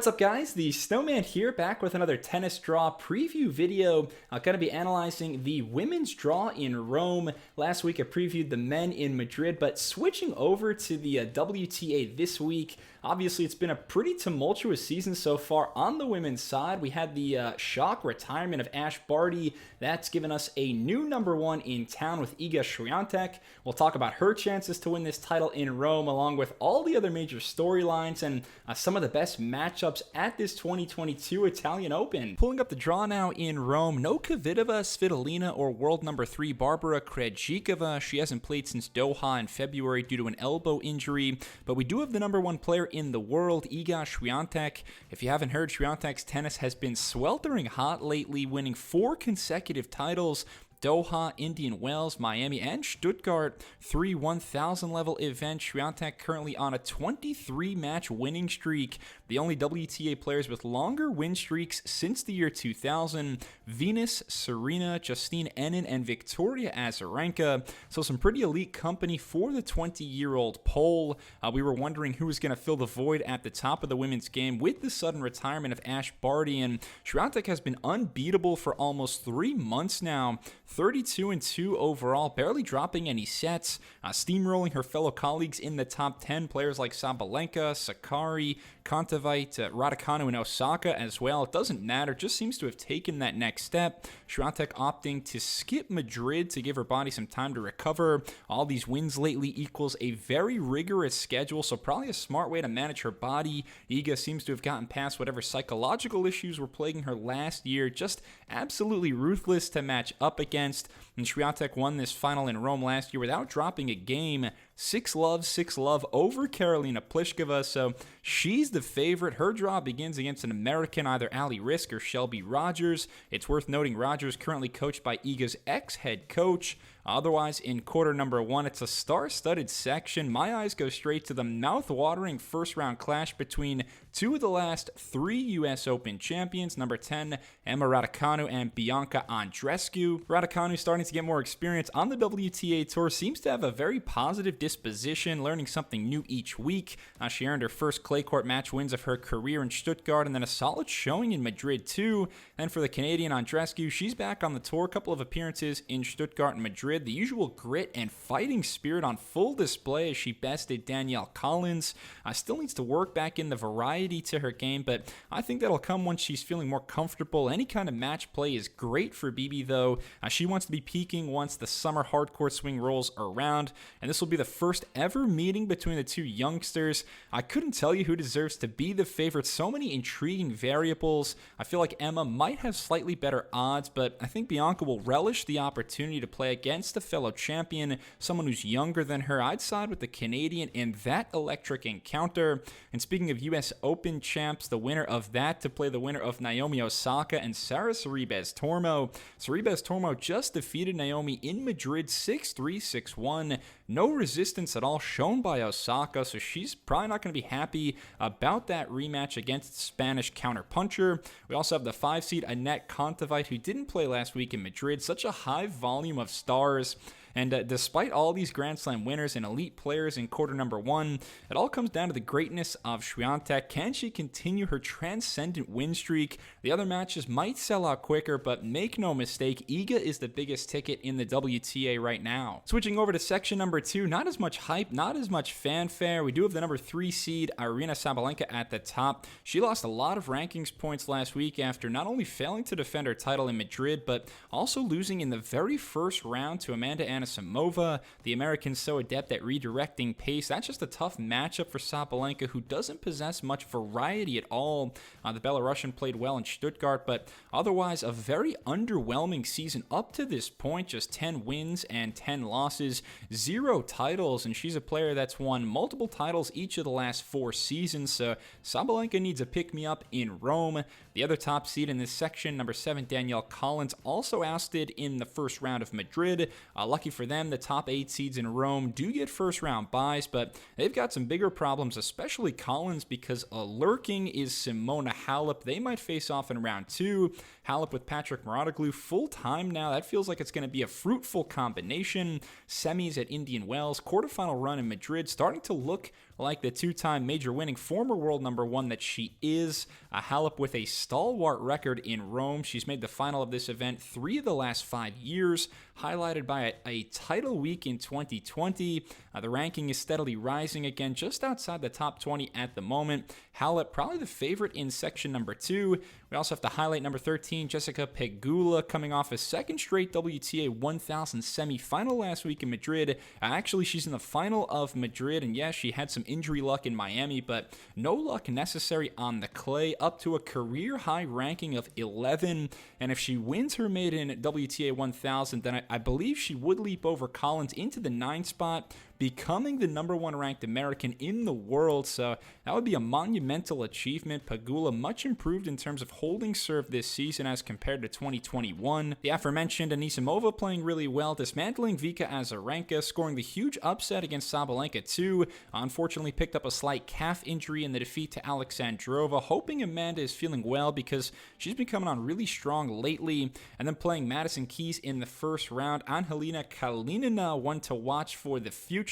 What's up, guys? The Snowman here, back with another tennis draw preview video. I'm going to be analyzing the women's draw in Rome. Last week I previewed the men in Madrid, but switching over to the WTA this week. Obviously, it's been a pretty tumultuous season so far on the women's side. We had the shock retirement of Ash Barty. That's given us a new number one in town with Iga Swiatek. We'll talk about her chances to win this title in Rome, along with all the other major storylines and some of the best matchups at this 2022 Italian Open. Pulling up the draw now in Rome, no Kvitova, Svitolina, or world number 3 Barbara Krejcikova. She hasn't played since Doha in February due to an elbow injury, but we do have the number one player in the world, Iga Swiatek. If you haven't heard, Swiatek's tennis has been sweltering hot lately, winning 4 consecutive titles. Doha, Indian Wells, Miami, and Stuttgart. 3 1,000 level events. Swiatek currently on a 23-match winning streak. The only WTA players with longer win streaks since the year 2000. Venus, Serena, Justine Henin, and Victoria Azarenka. So some pretty elite company for the 20-year-old Pole. We were wondering who was going to fill the void at the top of the women's game with the sudden retirement of Ash Barty. And Swiatek has been unbeatable for almost 3 months now. 32-2 overall, barely dropping any sets, steamrolling her fellow colleagues in the top 10, players like Sabalenka, Sakkari, KONTAVEIT, Raducanu, and Osaka as well. It doesn't matter, just seems to have taken that next step. Swiatek opting to skip Madrid to give her body some time to recover. All these wins lately equals a very rigorous schedule, so probably a smart way to manage her body. Iga seems to have gotten past whatever psychological issues were plaguing her last year, just absolutely ruthless to match up against. And Swiatek won this final in Rome last year without dropping a game. 6-love over Karolina Pliskova, so she's the favorite. Her draw begins against an American, either Ali Risk or Shelby Rogers. It's worth noting Rogers currently coached by Iga's ex-head coach. Otherwise, in quarter number 1, it's a star-studded section. My eyes go straight to the mouth-watering first-round clash between 2 of the last 3 U.S. Open champions, number 10, Emma Raducanu, and Bianca Andreescu. Raducanu, starting to get more experience on the WTA Tour, seems to have a very positive disposition, learning something new each week. She earned her first clay court match wins of her career in Stuttgart, and then a solid showing in Madrid too. Then for the Canadian Andreescu, she's back on the tour, a couple of appearances in Stuttgart and Madrid. The usual grit and fighting spirit on full display as she bested Danielle Collins. Still needs to work back in the variety to her game, but I think that'll come once she's feeling more comfortable. Any kind of match play is great for BB though. She wants to be peaking once the summer hardcourt swing rolls around, and this will be the first ever meeting between the two youngsters. I couldn't tell you who deserves to be the favorite. So many intriguing variables. I feel like Emma might have slightly better odds, but I think Bianca will relish the opportunity to play against a fellow champion, someone who's younger than her. I'd side with the Canadian in that electric encounter. And speaking of U.S. Open champs, the winner of that to play the winner of Naomi Osaka and Sara Sorribes Tormo. Sorribes Tormo just defeated Naomi in Madrid 6-3, 6-1. No resistance at all shown by Osaka, so she's probably not going to be happy about that rematch against Spanish counterpuncher. We also have the 5-seed Anett KONTAVEIT, who didn't play last week in Madrid. Such a high volume of stars. And despite all these Grand Slam winners and elite players in quarter number 1, it all comes down to the greatness of Swiatek. Can she continue her transcendent win streak? The other matches might sell out quicker, but make no mistake, Iga is the biggest ticket in the WTA right now. Switching over to section number 2, not as much hype, not as much fanfare. We do have the number 3 seed Aryna Sabalenka at the top. She lost a lot of rankings points last week after not only failing to defend her title in Madrid, but also losing in the very first round to Amanda Anisimova. The American's so adept at redirecting pace. That's just a tough matchup for Sabalenka, who doesn't possess much variety at all. The Belarusian played well in Stuttgart, but otherwise a very underwhelming season up to this point. Just 10 wins and 10 losses, 0 titles, and she's a player that's won multiple titles each of the last 4 seasons, so Sabalenka needs a pick-me-up in Rome. The other top seed in this section, number 7, Danielle Collins, also ousted in the first round of Madrid. Lucky for them, the top 8 seeds in Rome do get first-round byes, but they've got some bigger problems, especially Collins, because lurking is Simona Halep. They might face off in round 2. Halep with Patrick Mouratoglou full-time now. That feels like it's going to be a fruitful combination. Semis at Indian Wells, quarterfinal run in Madrid, starting to look like the two-time major winning former world number one that she is. Halep with a stalwart record in Rome. She's made the final of this event 3 of the last 5 years, highlighted by a title week in 2020. The ranking is steadily rising again, just outside the top 20 at the moment. Halep probably the favorite in section number 2. We also have to highlight number 13, Jessica Pegula, coming off a second straight WTA 1000 semifinal last week in Madrid. Actually, she's in the final of Madrid, and yes, she had some injury luck in Miami, but no luck necessary on the clay, up to a career-high ranking of 11. And if she wins her maiden WTA 1000, then I believe she would leap over Collins into the 9th spot, becoming the number 1 ranked American in the world. So that would be a monumental achievement. Pegula much improved in terms of holding serve this season as compared to 2021. The aforementioned Anisimova playing really well, dismantling Vika Azarenka, scoring the huge upset against Sabalenka too. Unfortunately picked up a slight calf injury in the defeat to Alexandrova, hoping Amanda is feeling well because she's been coming on really strong lately. And then playing Madison Keys in the first round. Angelina Kalinina, one to watch for the future.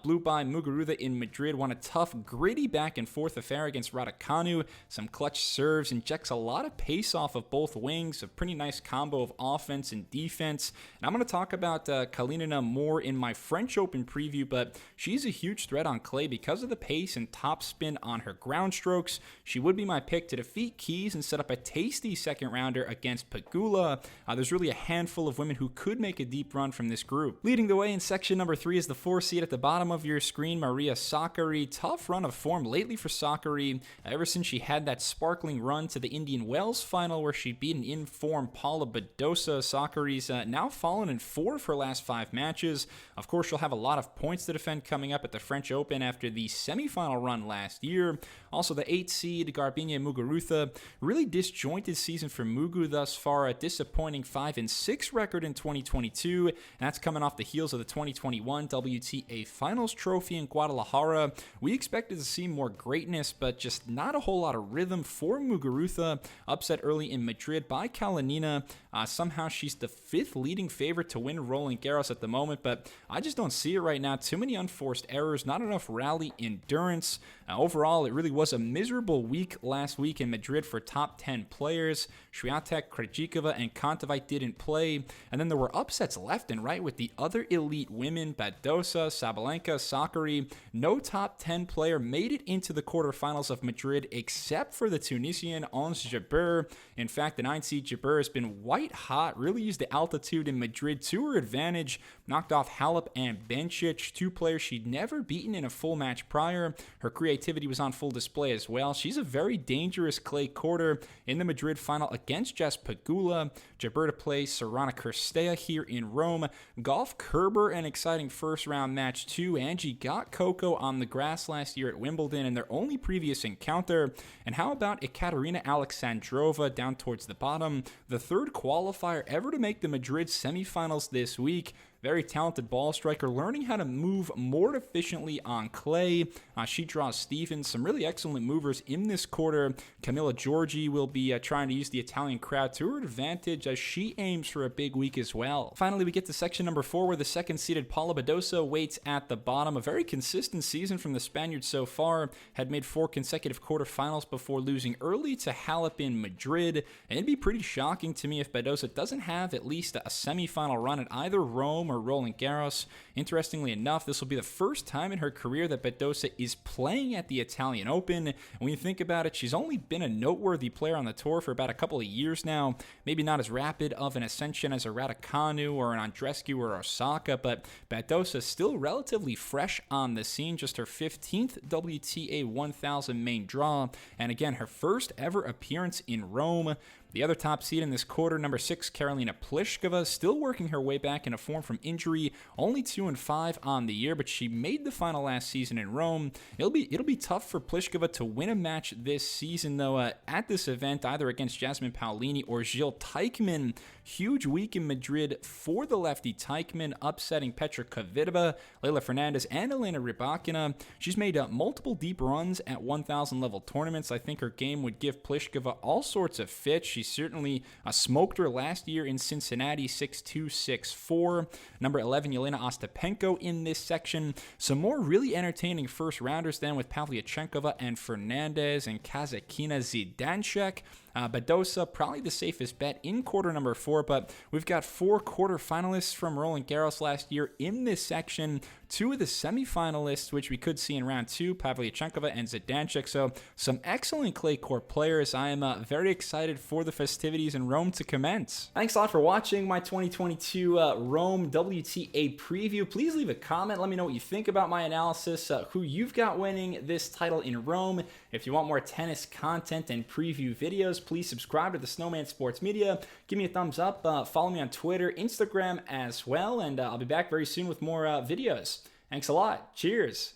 Blew by Muguruza in Madrid, won a tough, gritty back-and-forth affair against Raducanu. Some clutch serves, injects a lot of pace off of both wings, a pretty nice combo of offense and defense. And I'm going to talk about Kalinina more in my French Open preview, but she's a huge threat on clay because of the pace and top spin on her ground strokes. She would be my pick to defeat Keys and set up a tasty second-rounder against Pegula. There's really a handful of women who could make a deep run from this group. Leading the way in section number 3 is the 4 seed at the bottom of your screen, Maria Sakkari. Tough run of form lately for Sakkari, ever since she had that sparkling run to the Indian Wells final where she beat an in-form Paula Badosa. Sakkari's now fallen in 4 of her last 5 matches. Of course, she'll have a lot of points to defend coming up at the French Open after the semifinal run last year. Also, the 8 seed, Garbiñe Muguruza. Really disjointed season for Mugu thus far, a disappointing 5-6 record in 2022, and that's coming off the heels of the 2021 WTA Finals trophy in Guadalajara. We expected to see more greatness, but just not a whole lot of rhythm for Muguruza. Upset early in Madrid by Kalinina. Somehow she's the 5th leading favorite to win Roland Garros at the moment, but I just don't see it right now. Too many unforced errors, not enough rally endurance. Overall, it really was a miserable week last week in Madrid for top 10 players. Swiatek, Krejcikova, and KONTAVEIT didn't play, and then there were upsets left and right with the other elite women, Badosa, Sabalenka, Sakkari. No top 10 player made it into the quarterfinals of Madrid except for the Tunisian Ons Jabeur. In fact, the 9 seed Jabeur has been white hot, really used the altitude in Madrid to her advantage, knocked off Halep and Bencic, 2 players she'd never beaten in a full match prior. Her creativity was on full display as well. She's a very dangerous clay quarter in the Madrid final against Jess Pegula. Jabeur to play Sorana Cirstea here in Rome. Golf Kerber, an exciting first round match too. Angie got Coco on the grass last year at Wimbledon in their only previous encounter. And how about Ekaterina Alexandrova down towards the bottom, the 3rd qualifier ever to make the Madrid semifinals this week. Very talented ball striker, learning how to move more efficiently on clay. She draws Stevens, some really excellent movers in this quarter. Camilla Giorgi will be trying to use the Italian crowd to her advantage as she aims for a big week as well. Finally, we get to section number 4 where the 2nd-seeded Paula Badosa waits at the bottom. A very consistent season from the Spaniard so far. Had made 4 consecutive quarterfinals before losing early to Halep in Madrid. And it'd be pretty shocking to me if Badosa doesn't have at least a semifinal run at either Rome or Roland Garros. Interestingly enough, this will be the first time in her career that Badosa is playing at the Italian Open. And when you think about it, she's only been a noteworthy player on the tour for about a couple of years now. Maybe not as rapid of an ascension as a Raducanu or an Andreescu or Osaka, but Badosa still relatively fresh on the scene. Just her 15th WTA 1000 main draw, and again, her first ever appearance in Rome. The other top seed in this quarter, number 6, Karolina Pliskova, still working her way back into form from injury, only 2-5 on the year, but she made the final last season in Rome. It'll be tough for Pliskova to win a match this season, though, at this event, either against Jasmine Paolini or Gilles Teichmann. Huge week in Madrid for the lefty Teichmann, upsetting Petra Kvitova, Leila Fernandez, and Elena Rybakina. She's made multiple deep runs at 1,000 level tournaments. I think her game would give Pliskova all sorts of fits. She certainly smoked her last year in Cincinnati, 6'2", 6'4". Number 11, Yelena Ostapenko in this section. Some more really entertaining first rounders then with Pavlyuchenkova and Fernandez and Kazatkina Zidanchek. Badosa, probably the safest bet in quarter number 4, but we've got 4 quarterfinalists from Roland Garros last year in this section. 2 of the semifinalists, which we could see in round 2, Pavlyuchenkova and Zidanchek. So some excellent clay court players. I am very excited for the festivities in Rome to commence. Thanks a lot for watching my 2022 Rome WTA preview. Please leave a comment. Let me know what you think about my analysis, who you've got winning this title in Rome. If you want more tennis content and preview videos, please subscribe to the Snowman Sports Media. Give me a thumbs up. Follow me on Twitter, Instagram as well, and I'll be back very soon with more videos. Thanks a lot. Cheers.